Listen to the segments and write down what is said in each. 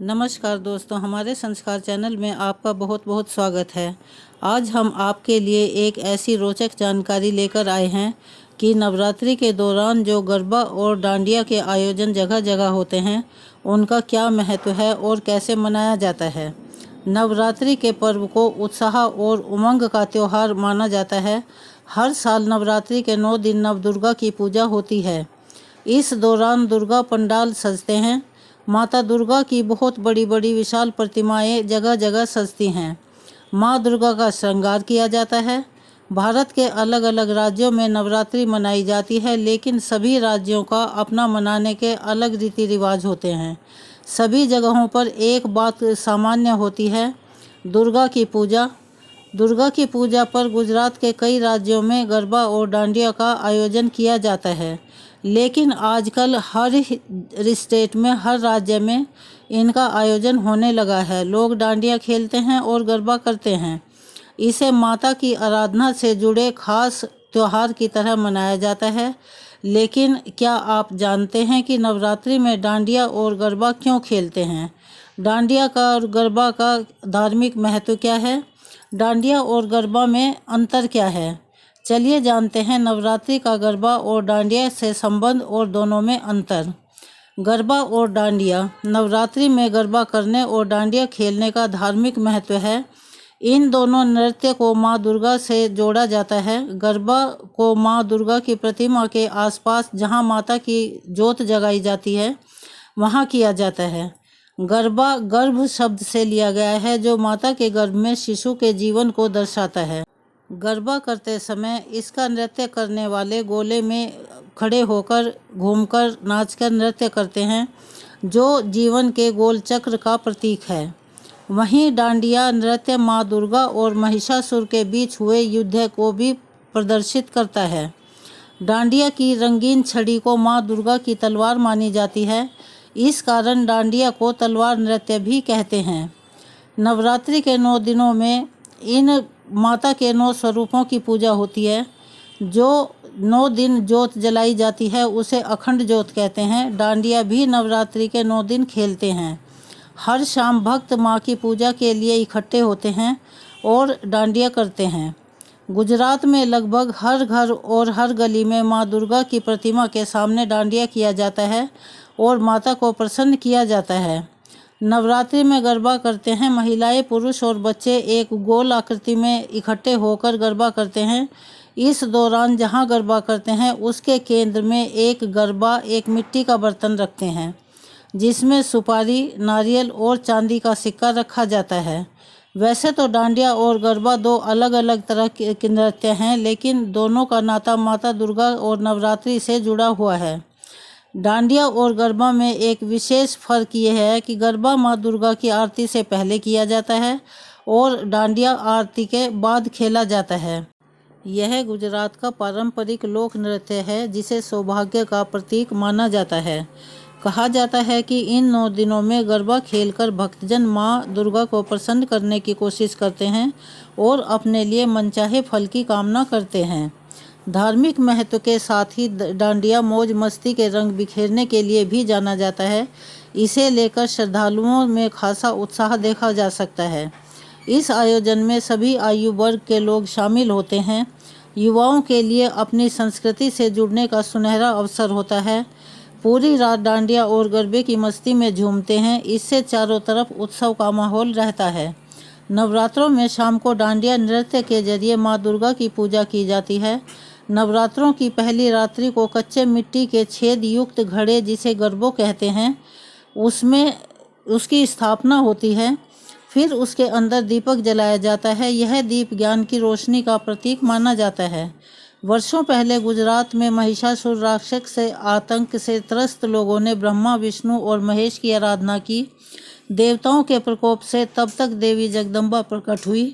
नमस्कार दोस्तों, हमारे संस्कार चैनल में आपका बहुत बहुत स्वागत है। आज हम आपके लिए एक ऐसी रोचक जानकारी लेकर आए हैं कि नवरात्रि के दौरान जो गरबा और डांडिया के आयोजन जगह जगह होते हैं, उनका क्या महत्व है और कैसे मनाया जाता है। नवरात्रि के पर्व को उत्साह और उमंग का त्यौहार माना जाता है। हर साल नवरात्रि के 9 दिन नवदुर्गा की पूजा होती है। इस दौरान दुर्गा पंडाल सजते हैं। माता दुर्गा की बहुत बड़ी बड़ी विशाल प्रतिमाएं जगह जगह सजती हैं। माँ दुर्गा का श्रृंगार किया जाता है। भारत के अलग अलग राज्यों में नवरात्रि मनाई जाती है, लेकिन सभी राज्यों का अपना मनाने के अलग रीति रिवाज होते हैं। सभी जगहों पर एक बात सामान्य होती है, दुर्गा की पूजा। दुर्गा की पूजा पर गुजरात के कई राज्यों में गरबा और डांडिया का आयोजन किया जाता है, लेकिन आजकल हर स्टेट में, हर राज्य में इनका आयोजन होने लगा है। लोग डांडिया खेलते हैं और गरबा करते हैं। इसे माता की आराधना से जुड़े खास त्योहार की तरह मनाया जाता है। लेकिन क्या आप जानते हैं कि नवरात्रि में डांडिया और गरबा क्यों खेलते हैं? डांडिया का और गरबा का धार्मिक महत्व क्या है? डांडिया और गरबा में अंतर क्या है? चलिए जानते हैं नवरात्रि का गरबा और डांडिया से संबंध और दोनों में अंतर। गरबा और डांडिया। नवरात्रि में गरबा करने और डांडिया खेलने का धार्मिक महत्व है। इन दोनों नृत्य को माँ दुर्गा से जोड़ा जाता है। गरबा को माँ दुर्गा की प्रतिमा के आसपास, जहाँ माता की जोत जगाई जाती है, वहाँ किया जाता है। गरबा गर्भ शब्द से लिया गया है, जो माता के गर्भ में शिशु के जीवन को दर्शाता है। गरबा करते समय इसका नृत्य करने वाले गोले में खड़े होकर, घूमकर, नाचकर नृत्य करते हैं, जो जीवन के गोल चक्र का प्रतीक है। वहीं डांडिया नृत्य माँ दुर्गा और महिषासुर के बीच हुए युद्ध को भी प्रदर्शित करता है। डांडिया की रंगीन छड़ी को माँ दुर्गा की तलवार मानी जाती है। इस कारण डांडिया को तलवार नृत्य भी कहते हैं। नवरात्रि के 9 दिनों में इन माता के 9 स्वरूपों की पूजा होती है। जो 9 दिन जोत जलाई जाती है उसे अखंड जोत कहते हैं। डांडिया भी नवरात्रि के 9 दिन खेलते हैं। हर शाम भक्त माँ की पूजा के लिए इकट्ठे होते हैं और डांडिया करते हैं। गुजरात में लगभग हर घर और हर गली में माँ दुर्गा की प्रतिमा के सामने डांडिया किया जाता है और माता को प्रसन्न किया जाता है। नवरात्रि में गरबा करते हैं महिलाएं, पुरुष और बच्चे एक गोल आकृति में इकट्ठे होकर गरबा करते हैं। इस दौरान जहां गरबा करते हैं उसके केंद्र में एक मिट्टी का बर्तन रखते हैं, जिसमें सुपारी, नारियल और चांदी का सिक्का रखा जाता है। वैसे तो डांडिया और गरबा 2 अलग अलग तरह के नृत्य हैं, लेकिन दोनों का नाता माता दुर्गा और नवरात्रि से जुड़ा हुआ है। डांडिया और गरबा में एक विशेष फर्क ये है कि गरबा माँ दुर्गा की आरती से पहले किया जाता है और डांडिया आरती के बाद खेला जाता है। यह गुजरात का पारंपरिक लोक नृत्य है, जिसे सौभाग्य का प्रतीक माना जाता है। कहा जाता है कि इन 9 दिनों में गरबा खेलकर भक्तजन माँ दुर्गा को प्रसन्न करने की कोशिश करते हैं और अपने लिए मनचाहे फल की कामना करते हैं। धार्मिक महत्व के साथ ही डांडिया मौज मस्ती के रंग बिखेरने के लिए भी जाना जाता है। इसे लेकर श्रद्धालुओं में खासा उत्साह देखा जा सकता है। इस आयोजन में सभी आयु वर्ग के लोग शामिल होते हैं। युवाओं के लिए अपनी संस्कृति से जुड़ने का सुनहरा अवसर होता है। पूरी रात डांडिया और गरबे की मस्ती में झूमते हैं। इससे चारों तरफ उत्सव का माहौल रहता है। नवरात्रों में शाम को डांडिया नृत्य के जरिए माँ दुर्गा की पूजा की जाती है। नवरात्रों की पहली रात्रि को कच्चे मिट्टी के छेद युक्त घड़े, जिसे गरबो कहते हैं, उसमें उसकी स्थापना होती है। फिर उसके अंदर दीपक जलाया जाता है। यह दीप ज्ञान की रोशनी का प्रतीक माना जाता है। वर्षों पहले गुजरात में महिषासुर राक्षस से आतंक से त्रस्त लोगों ने ब्रह्मा, विष्णु और महेश की आराधना की। देवताओं के प्रकोप से तब तक देवी जगदम्बा प्रकट हुई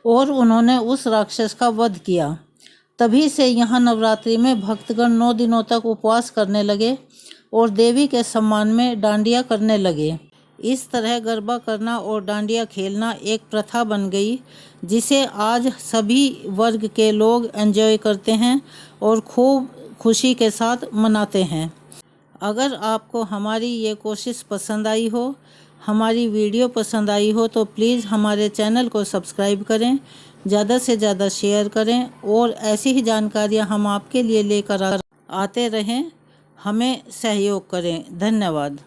और उन्होंने उस राक्षस का वध किया। तभी से यहाँ नवरात्रि में भक्तगण 9 दिनों तक उपवास करने लगे और देवी के सम्मान में डांडिया करने लगे। इस तरह गरबा करना और डांडिया खेलना एक प्रथा बन गई, जिसे आज सभी वर्ग के लोग एंजॉय करते हैं और खूब खुशी के साथ मनाते हैं। अगर आपको हमारी ये कोशिश पसंद आई हो हमारी वीडियो पसंद आई हो तो प्लीज़ हमारे चैनल को सब्सक्राइब करें, ज़्यादा से ज़्यादा शेयर करें और ऐसी ही जानकारियाँ हम आपके लिए लेकर आते रहें। हमें सहयोग करें। धन्यवाद।